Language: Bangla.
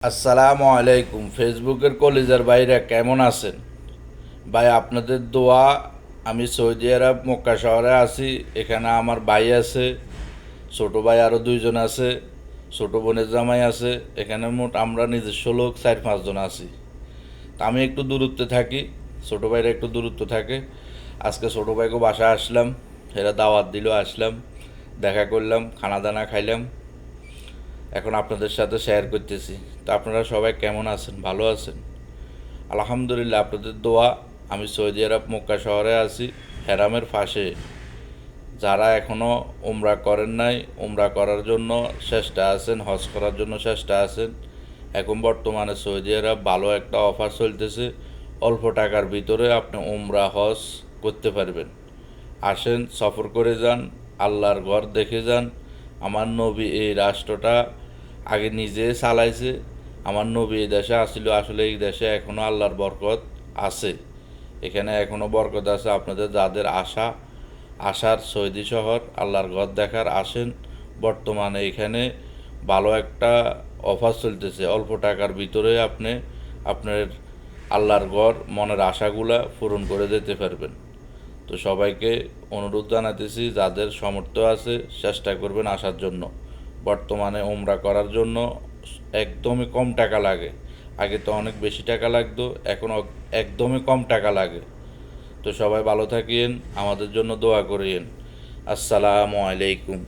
আসসালামু আলাইকুম। ফেসবুকের কলিজার ভাইরা কেমন আছেন? ভাই, আপনাদের দোয়া। আমি সৌদি আরব মক্কা শহরে আছি। এখানে আমার ভাই আছে, ছোট ভাই আরও দুইজন আছে, ছোট বোনের জামাই আছে। এখানে মোট আমরা নিজস্ব লোক 4-5 জন আছি। তা আমি একটু দূরত্বে থাকি, ছোট ভাইরা একটু দূরত্ব থাকে। আজকে ছোট ভাইকে বাসায় আসলাম, এরা দাওয়াত দিল, আসলাম, দেখা করলাম, খানা দানা খাইলাম। এখন আপনাদের সাথে শেয়ার করতেছি। তো আপনারা সবাই কেমন আছেন? ভালো আছেন? আলহামদুলিল্লাহ, আপনাদের দোয়া। আমি সৌদি আরব মক্কা শহরে আছি, হেরামের পাশে। যারা এখনও উমরা করেন নাই, উমরা করার জন্য চেষ্টা আছেন, হজ করার জন্য চেষ্টা আছেন, এখন বর্তমানে সৌদি আরব ভালো একটা অফার চলতেছে। অল্প টাকার ভিতরে আপনি উমরা হজ করতে পারবেন। আসেন, সফর করে যান, আল্লাহর ঘর দেখে যান। আমার নবী এই রাষ্ট্রটা আগে নিজে চালাইছে। আমার নবী এই দেশে আসছিল, আসলে এই দেশে এখনও আল্লাহর বরকত আছে। এখানে এখনও বরকত আছে। আপনাদের যাদের আশার সৌদি শহর আল্লাহর ঘর দেখার, আসেন। বর্তমানে এখানে ভালো একটা অফার চলতেছে। অল্প টাকার ভিতরে আপনি আপনার আল্লাহর ঘর, মনের আশাগুলা পূরণ করে যেতে পারবেন। তো সবাইকে অনুরোধ জানাতেছি, যাদের সামর্থ্য আছে চেষ্টা করবেন আসার জন্য। বর্তমানে উমরা করার জন্য একদমই কম টাকা লাগে। আগে তো অনেক বেশি টাকা লাগতো, এখন একদমই কম টাকা লাগে। তো সবাই ভালো থাকিয়েন, আমাদের জন্য দোয়া করিয়েন। আসসালামু আলাইকুম।